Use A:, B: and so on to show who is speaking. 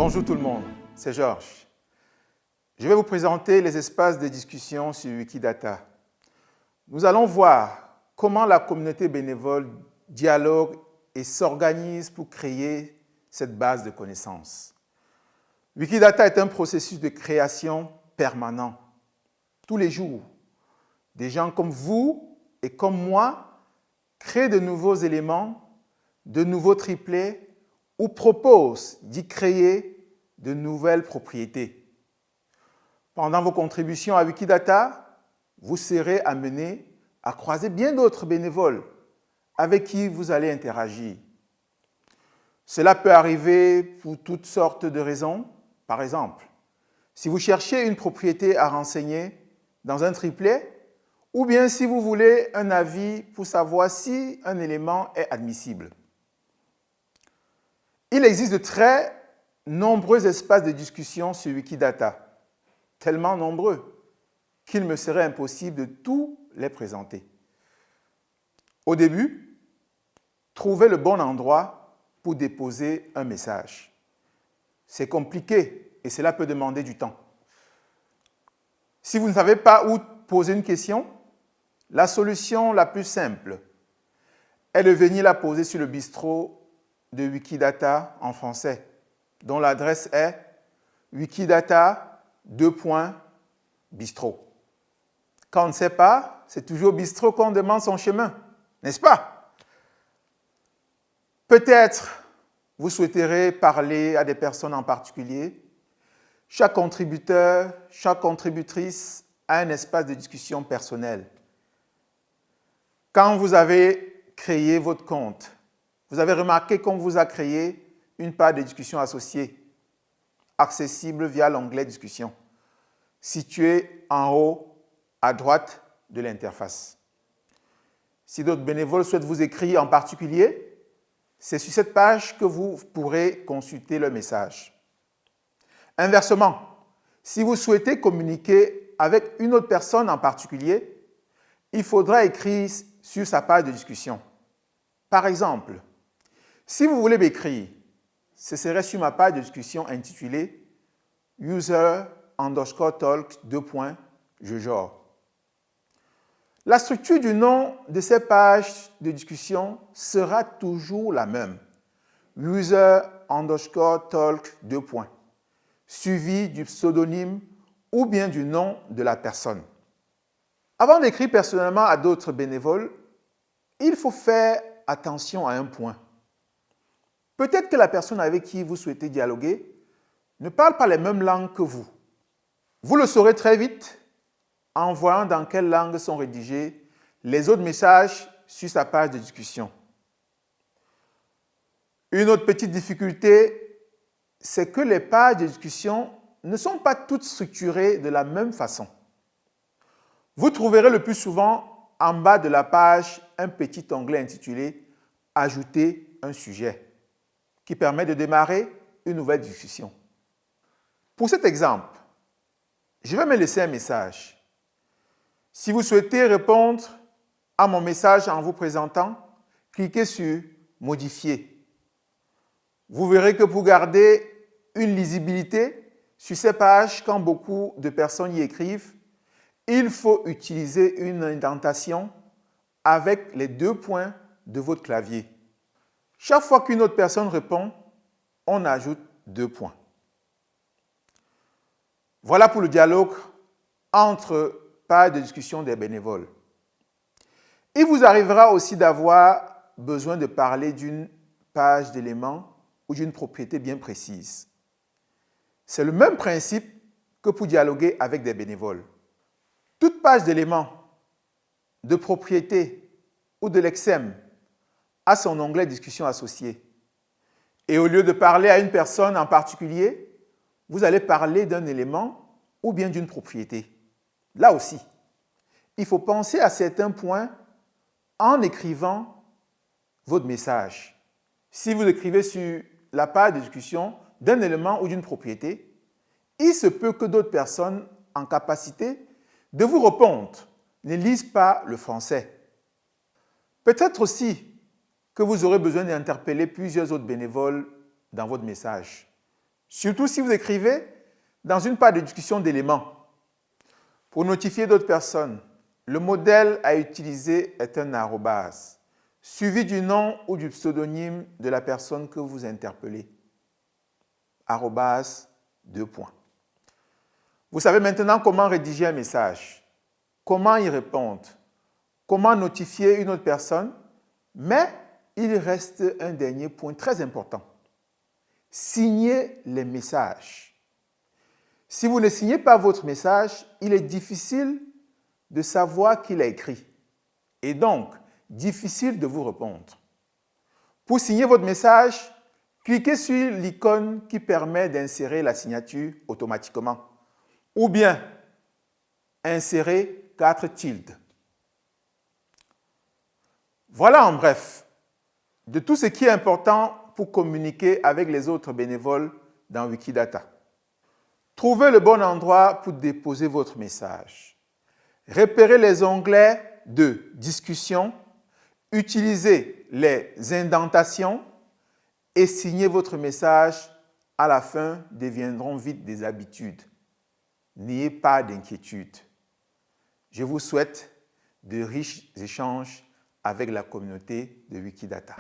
A: Bonjour tout le monde, c'est Georges. Je vais vous présenter les espaces de discussion sur Wikidata. Nous allons voir comment la communauté bénévole dialogue et s'organise pour créer cette base de connaissances. Wikidata est un processus de création permanent. Tous les jours, des gens comme vous et comme moi créent de nouveaux éléments, de nouveaux triplets ou proposent d'y créer de nouvelles propriétés. Pendant vos contributions à Wikidata, vous serez amené à croiser bien d'autres bénévoles avec qui vous allez interagir. Cela peut arriver pour toutes sortes de raisons. Par exemple, si vous cherchez une propriété à renseigner dans un triplet, ou bien si vous voulez un avis pour savoir si un élément est admissible. Il existe de très nombreux espaces de discussion sur Wikidata, tellement nombreux qu'il me serait impossible de tous les présenter. Au début, trouvez le bon endroit pour déposer un message. C'est compliqué et cela peut demander du temps. Si vous ne savez pas où poser une question, la solution la plus simple est de venir la poser sur le bistrot de Wikidata en français, dont l'adresse est wikidata:/bistrot. Quand on ne sait pas, c'est toujours au bistrot qu'on demande son chemin, n'est-ce pas? Peut-être vous souhaiterez parler à des personnes en particulier. Chaque contributeur, chaque contributrice a un espace de discussion personnel. Quand vous avez créé votre compte, vous avez remarqué qu'on vous a créé une page de discussion associée, accessible via l'onglet Discussion, situé en haut à droite de l'interface. Si d'autres bénévoles souhaitent vous écrire en particulier, c'est sur cette page que vous pourrez consulter le message. Inversement, si vous souhaitez communiquer avec une autre personne en particulier, il faudra écrire sur sa page de discussion. Par exemple, si vous voulez m'écrire, ce serait sur ma page de discussion intitulée user_talk:/Jejor. La structure du nom de ces pages de discussion sera toujours la même. user_talk:, suivi du pseudonyme ou bien du nom de la personne. Avant d'écrire personnellement à d'autres bénévoles, il faut faire attention à un point. Peut-être que la personne avec qui vous souhaitez dialoguer ne parle pas les mêmes langues que vous. Vous le saurez très vite en voyant dans quelle langue sont rédigés les autres messages sur sa page de discussion. Une autre petite difficulté, c'est que les pages de discussion ne sont pas toutes structurées de la même façon. Vous trouverez le plus souvent en bas de la page un petit onglet intitulé « Ajouter un sujet » qui permet de démarrer une nouvelle discussion. Pour cet exemple, je vais me laisser un message. Si vous souhaitez répondre à mon message en vous présentant, cliquez sur « Modifier ». Vous verrez que pour garder une lisibilité sur ces pages, quand beaucoup de personnes y écrivent, il faut utiliser une indentation avec les 2 points de votre clavier. Chaque fois qu'une autre personne répond, on ajoute 2 points. Voilà pour le dialogue entre pages de discussion des bénévoles. Il vous arrivera aussi d'avoir besoin de parler d'une page d'éléments ou d'une propriété bien précise. C'est le même principe que pour dialoguer avec des bénévoles. Toute page d'éléments, de propriété ou de lexème a son onglet Discussion associée. Et au lieu de parler à une personne en particulier, vous allez parler d'un élément ou bien d'une propriété. Là aussi, il faut penser à certains points en écrivant votre message. Si vous écrivez sur la page de discussion d'un élément ou d'une propriété, il se peut que d'autres personnes en capacité de vous répondre ne lisent pas le français. Peut-être aussi que vous aurez besoin d'interpeller plusieurs autres bénévoles dans votre message. Surtout si vous écrivez dans une page de discussion d'éléments. Pour notifier d'autres personnes, le modèle à utiliser est un arrobase, suivi du nom ou du pseudonyme de la personne que vous interpellez. Arrobase, 2 points. Vous savez maintenant comment rédiger un message, comment y répondre, comment notifier une autre personne, mais il reste un dernier point très important. Signez les messages. Si vous ne signez pas votre message, il est difficile de savoir qui l'a écrit et donc difficile de vous répondre. Pour signer votre message, cliquez sur l'icône qui permet d'insérer la signature automatiquement ou bien insérer 4 tildes. Voilà en bref de tout ce qui est important pour communiquer avec les autres bénévoles dans Wikidata. Trouvez le bon endroit pour déposer votre message. Repérez les onglets de discussion, utilisez les indentations et signez votre message à la fin deviendront vite des habitudes. N'ayez pas d'inquiétude. Je vous souhaite de riches échanges avec la communauté de Wikidata.